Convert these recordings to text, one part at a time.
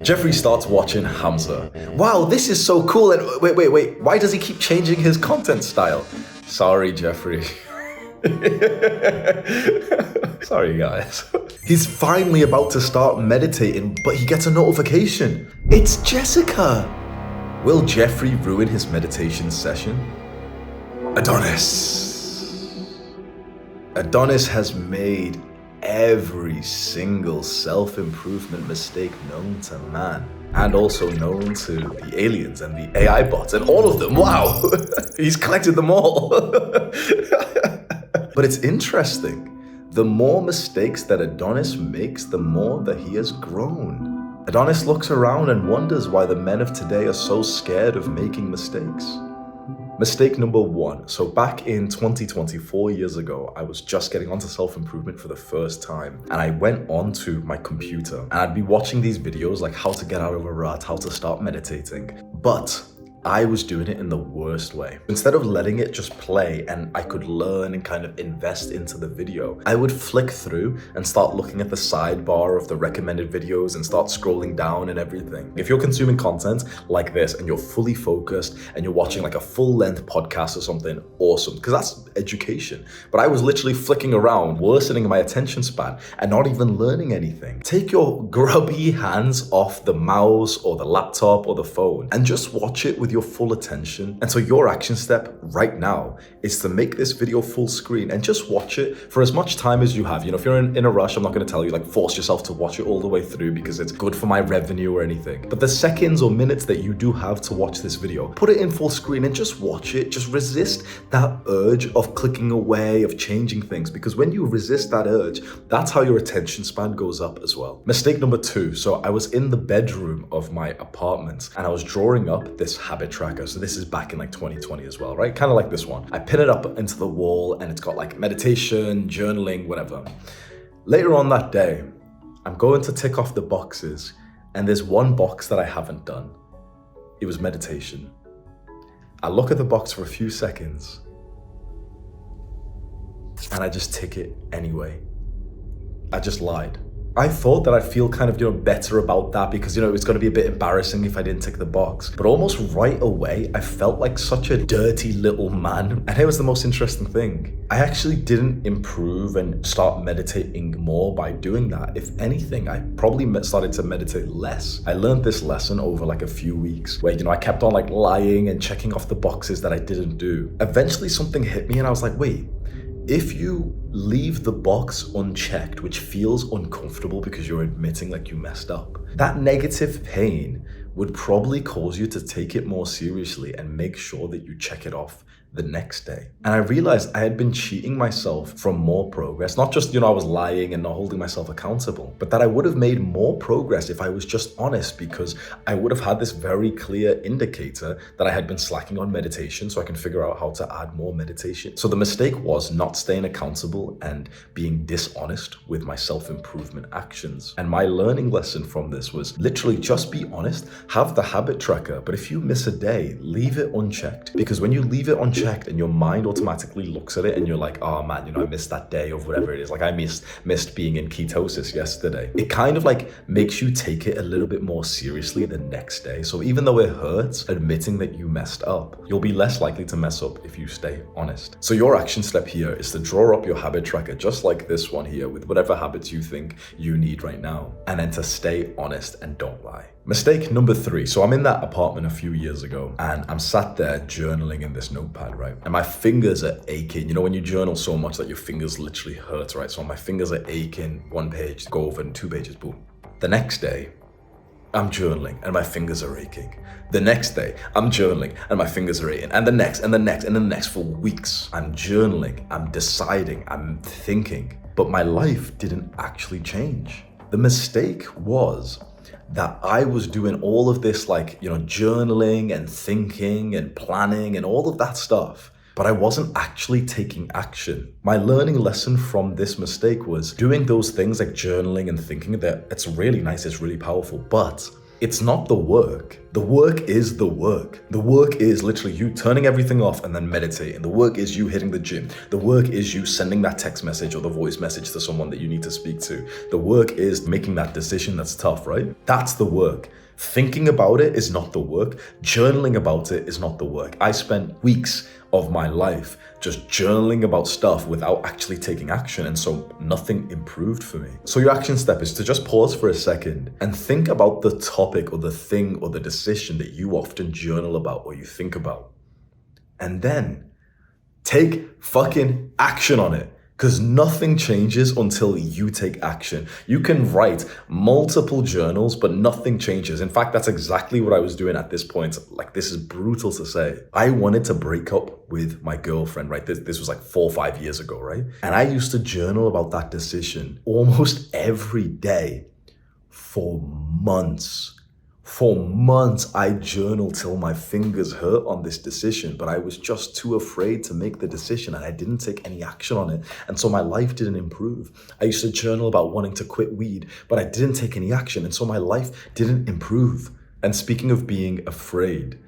Jeffrey starts watching Hamza. Wow, this is so cool. And wait. Why does he keep changing his content style? Sorry, Jeffrey. Sorry, guys. He's finally about to start meditating, but he gets a notification. It's Jessica. Will Jeffrey ruin his meditation session? Adonis has made every single self-improvement mistake known to man, and also known to the aliens and the AI bots and all of them. Wow, he's collected them all. But it's interesting. The more mistakes that Adonis makes, the more that he has grown. Adonis looks around and wonders why the men of today are so scared of making mistakes. Mistake number one. So back in 2020, 4 years ago, I was just getting onto self-improvement for the first time. And I went onto my computer and I'd be watching these videos like how to get out of a rut, how to start meditating. But I was doing it in the worst way. Instead of letting it just play and I could learn and kind of invest into the video, I would flick through and start looking at the sidebar of the recommended videos and start scrolling down and everything. If you're consuming content like this and you're fully focused and you're watching like a full-length podcast or something, awesome, because that's education. But I was literally flicking around, worsening my attention span and not even learning anything. Take your grubby hands off the mouse or the laptop or the phone and just watch it with your full attention. And so your action step right now is to make this video full screen and just watch it for as much time as you have. You know, if you're in a rush, I'm not going to tell you like force yourself to watch it all the way through because it's good for my revenue or anything. But the seconds or minutes that you do have to watch this video, put it in full screen and just watch it. Just resist that urge of clicking away, of changing things, because when you resist that urge, that's how your attention span goes up as well. Mistake number two. So I was in the bedroom of my apartment and I was drawing up this habit tracker. So this is back in like 2020 as well, right? Kind of like this one. I pin it up into the wall and it's got like meditation, journaling, whatever. Later on that day, I'm going to tick off the boxes and there's one box that I haven't done. It was meditation. I look at the box for a few seconds and I just tick it anyway. I just lied. I thought that I'd feel kind of, better about that because, it was going to be a bit embarrassing if I didn't tick the box. But almost right away, I felt like such a dirty little man. And here was the most interesting thing. I actually didn't improve and start meditating more by doing that. If anything, I probably started to meditate less. I learned this lesson over like a few weeks where, I kept on like lying and checking off the boxes that I didn't do. Eventually something hit me and I was like, wait, if you leave the box unchecked, which feels uncomfortable because you're admitting like you messed up, that negative pain would probably cause you to take it more seriously and make sure that you check it off the next day. And I realized I had been cheating myself from more progress. Not just, I was lying and not holding myself accountable, but that I would have made more progress if I was just honest, because I would have had this very clear indicator that I had been slacking on meditation so I can figure out how to add more meditation. So the mistake was not staying accountable and being dishonest with my self-improvement actions. And my learning lesson from this was literally just be honest, have the habit tracker, but if you miss a day, leave it unchecked. Because when you leave it unchecked and your mind automatically looks at it and you're like, oh man, I missed that day or whatever it is. Like I missed being in ketosis yesterday. It kind of like makes you take it a little bit more seriously the next day. So even though it hurts admitting that you messed up, you'll be less likely to mess up if you stay honest. So your action step here is to draw up your habit tracker, just like this one here, with whatever habits you think you need right now. And then to stay honest and don't lie. Mistake number three. So I'm in that apartment a few years ago and I'm sat there journaling in this notepad, right? And my fingers are aching. When you journal so much that your fingers literally hurt, right? So my fingers are aching. One page, go over, and 2 pages, boom. The next day, I'm journaling and my fingers are aching. The next day, I'm journaling and my fingers are aching. And the next, and the next, and the next. For weeks, I'm journaling, I'm deciding, I'm thinking. But my life didn't actually change. The mistake was that I was doing all of this journaling and thinking and planning and all of that stuff, but I wasn't actually taking action. My learning lesson from this mistake was doing those things like journaling and thinking that it's really nice, it's really powerful, but It's not the work. The work is the work. The work is literally you turning everything off and then meditating. The work is you hitting the gym. The work is you sending that text message or the voice message to someone that you need to speak to. The work is making that decision that's tough, right? That's the work. Thinking about it is not the work. Journaling about it is not the work. I spent weeks of my life just journaling about stuff without actually taking action, and so nothing improved for me. So your action step is to just pause for a second and think about the topic or the thing or the decision that you often journal about or you think about. And then take fucking action on it. Because nothing changes until you take action. You can write multiple journals, but nothing changes. In fact, that's exactly what I was doing at this point. Like, this is brutal to say. I wanted to break up with my girlfriend, right? This was like 4 or 5 years ago, right? And I used to journal about that decision almost every day for months. For months, I journaled till my fingers hurt on this decision, but I was just too afraid to make the decision and I didn't take any action on it. And so my life didn't improve. I used to journal about wanting to quit weed, but I didn't take any action. And so my life didn't improve. And speaking of being afraid,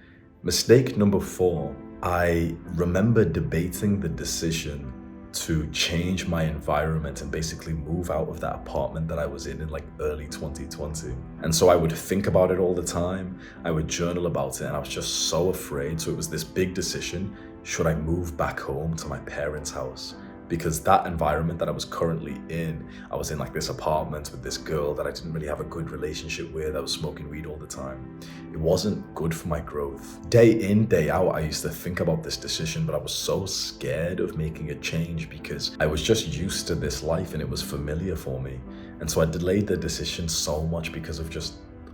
mistake number 4, I remember debating the decision to change my environment and basically move out of that apartment that I was in like early 2020. And so I would think about it all the time. I would journal about it and I was just so afraid. So it was this big decision. Should I move back home to my parents' house? Because that environment that I was currently in, I was in like this apartment with this girl that I didn't really have a good relationship with. I was smoking weed all the time. It wasn't good for my growth. Day in, day out, I used to think about this decision, but I was so scared of making a change because I was just used to this life and it was familiar for me. And so I delayed the decision so much because of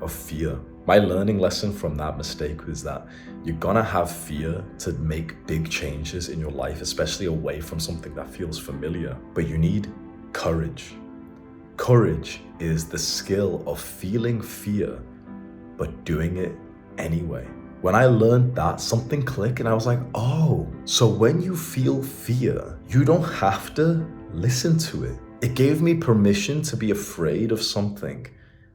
fear. My learning lesson from that mistake was that you're gonna have fear to make big changes in your life, especially away from something that feels familiar. But you need courage. Courage is the skill of feeling fear, but doing it anyway. When I learned that, something clicked and I was like, oh, so when you feel fear, you don't have to listen to it. It gave me permission to be afraid of something,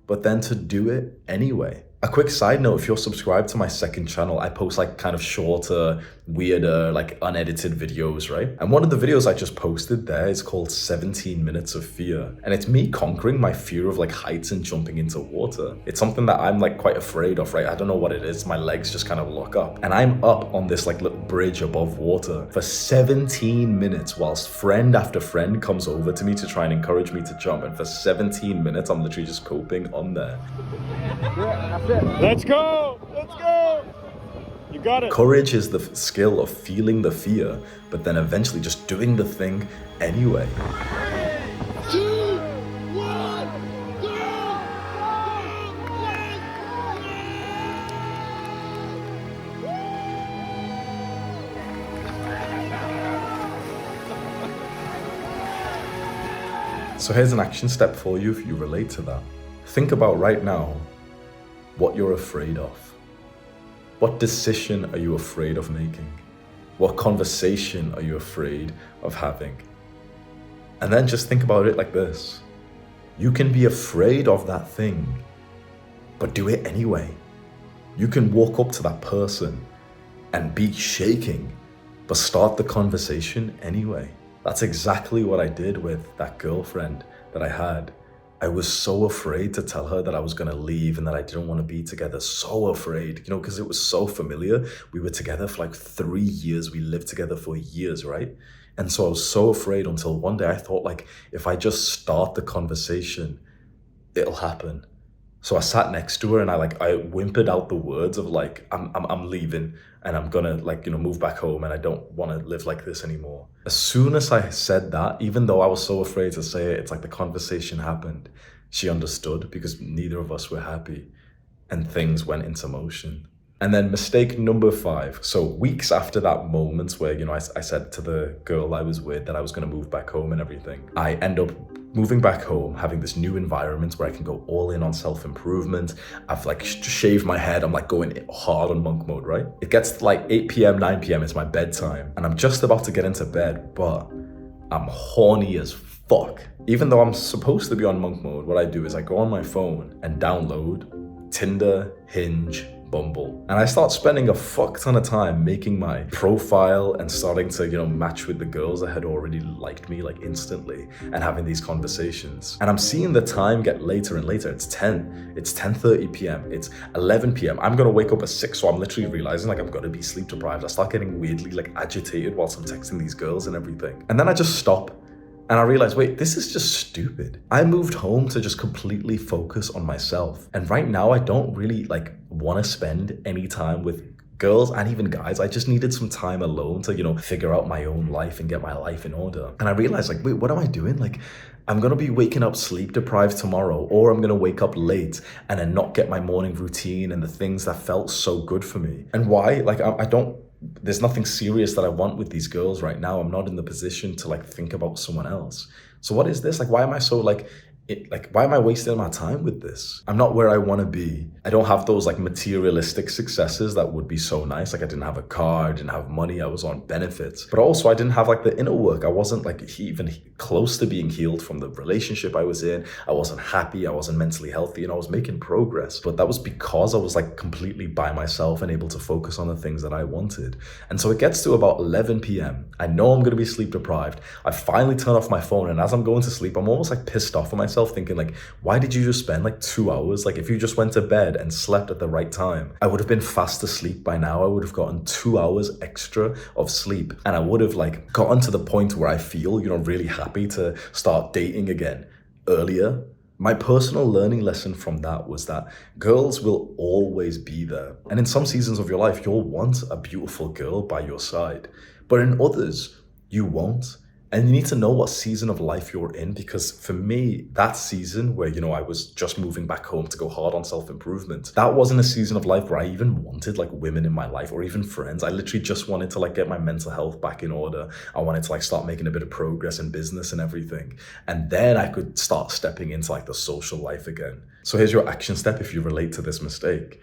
but then to do it anyway. A quick side note, if you're subscribed to my second channel, I post like kind of shorter, weirder, like unedited videos, right? And one of the videos I just posted there is called 17 Minutes of Fear. And it's me conquering my fear of like heights and jumping into water. It's something that I'm like quite afraid of, right? I don't know what it is. My legs just kind of lock up. And I'm up on this like little bridge above water for 17 minutes whilst friend after friend comes over to me to try and encourage me to jump. And for 17 minutes, I'm literally just coping on there. Let's go! Let's go! You got it. Courage is the skill of feeling the fear, but then eventually just doing the thing anyway. 3, 2, 1, go! So here's an action step for you if you relate to that. Think about right now what you're afraid of. What decision are you afraid of making? What conversation are you afraid of having? And then just think about it like this. You can be afraid of that thing, but do it anyway. You can walk up to that person and be shaking, but start the conversation anyway. That's exactly what I did with that girlfriend that I had. I was so afraid to tell her that I was gonna leave and that I didn't want to be together. So afraid, because it was so familiar. We were together for like 3 years. We lived together for years, right? And so I was so afraid until one day I thought like, if I just start the conversation, it'll happen. So I sat next to her and I whimpered out the words of like, I'm leaving and I'm gonna move back home and I don't want to live like this anymore. As soon as I said that, even though I was so afraid to say it, it's like the conversation happened. She understood because neither of us were happy and things went into motion. And then mistake number 5. So weeks after that moment where, I said to the girl I was with that I was gonna move back home and everything, I end up moving back home, having this new environment where I can go all in on self-improvement. I've shaved my head. I'm going hard on monk mode, right? It gets to 8 p.m., 9 p.m. It's my bedtime and I'm just about to get into bed, but I'm horny as fuck. Even though I'm supposed to be on monk mode, what I do is I go on my phone and download Tinder, Hinge, Bumble. And I start spending a fuck ton of time making my profile and starting to, match with the girls that had already liked me like instantly and having these conversations. And I'm seeing the time get later and later. It's 10:30 p.m. It's 11 p.m. I'm gonna wake up at 6, so I'm literally realizing like I'm gonna be sleep deprived. I start getting weirdly like agitated whilst I'm texting these girls and everything. And then I just stop. And I realized, wait, this is just stupid. I moved home to just completely focus on myself. And right now I don't really want to spend any time with girls and even guys. I just needed some time alone to, figure out my own life and get my life in order. And I realized wait, what am I doing? I'm gonna be waking up sleep deprived tomorrow, or I'm gonna wake up late and then not get my morning routine and the things that felt so good for me. And why? There's nothing serious that I want with these girls right now. I'm not in the position to think about someone else. So what is this? Why am I so why am I wasting my time with this? I'm not where I want to be. I don't have those materialistic successes that would be so nice. I didn't have a car, I didn't have money, I was on benefits. But also I didn't have the inner work. I wasn't even close to being healed from the relationship I was in. I wasn't happy, I wasn't mentally healthy, and I was making progress. But that was because I was completely by myself and able to focus on the things that I wanted. And so it gets to about 11 p.m. I know I'm going to be sleep deprived. I finally turn off my phone, and as I'm going to sleep, I'm almost pissed off at myself, thinking why did you just spend 2 hours? If you just went to bed and slept at the right time, I would have been fast asleep by now. I would have gotten 2 hours extra of sleep, and I would have gotten to the point where I feel really happy to start dating again earlier. My personal learning lesson from that was that girls will always be there. And in some seasons of your life, you'll want a beautiful girl by your side, but in others, you won't. And you need to know what season of life you're in, because for me, that season where, I was just moving back home to go hard on self-improvement, that wasn't a season of life where I even wanted women in my life or even friends. I literally just wanted to get my mental health back in order. I wanted to start making a bit of progress in business and everything. And then I could start stepping into the social life again. So here's your action step if you relate to this mistake.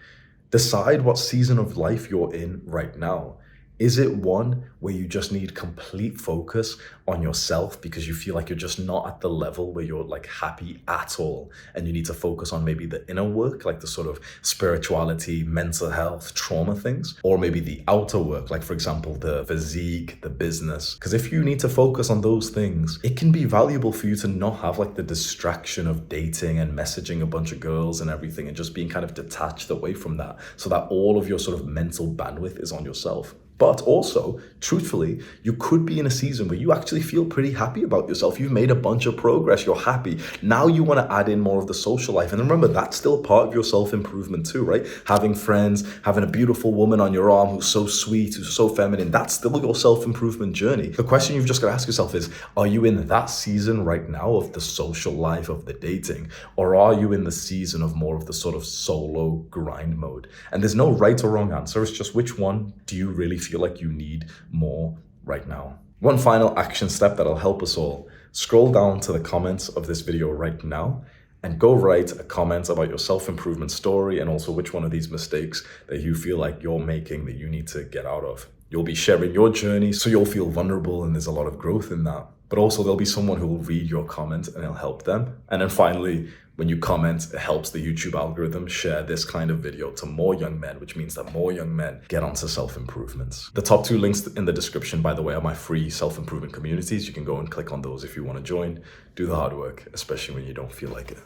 Decide what season of life you're in right now. Is it one where you just need complete focus on yourself because you feel you're just not at the level where you're happy at all, and you need to focus on maybe the inner work, the sort of spirituality, mental health, trauma things, or maybe the outer work, for example, the physique, the business? Because if you need to focus on those things, it can be valuable for you to not have the distraction of dating and messaging a bunch of girls and everything, and just being kind of detached away from that, so that all of your sort of mental bandwidth is on yourself. But also, truthfully, you could be in a season where you actually feel pretty happy about yourself. You've made a bunch of progress, you're happy. Now you want to add in more of the social life. And remember, that's still part of your self-improvement too, right? Having friends, having a beautiful woman on your arm who's so sweet, who's so feminine, that's still your self-improvement journey. The question you've just got to ask yourself is, are you in that season right now of the social life, of the dating? Or are you in the season of more of the sort of solo grind mode? And there's no right or wrong answer. It's just, which one do you really feel you need more right now? One final action step that'll help us all. Scroll down to the comments of this video right now and go write a comment about your self-improvement story, and also which one of these mistakes that you feel you're making that you need to get out of. You'll be sharing your journey, so you'll feel vulnerable, and there's a lot of growth in that. But also there'll be someone who will read your comment and it'll help them. And then finally, when you comment, it helps the YouTube algorithm share this kind of video to more young men, which means that more young men get onto self-improvements. The top 2 links in the description, by the way, are my free self-improvement communities. You can go and click on those if you want to join. Do the hard work, especially when you don't feel like it.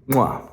Mwah.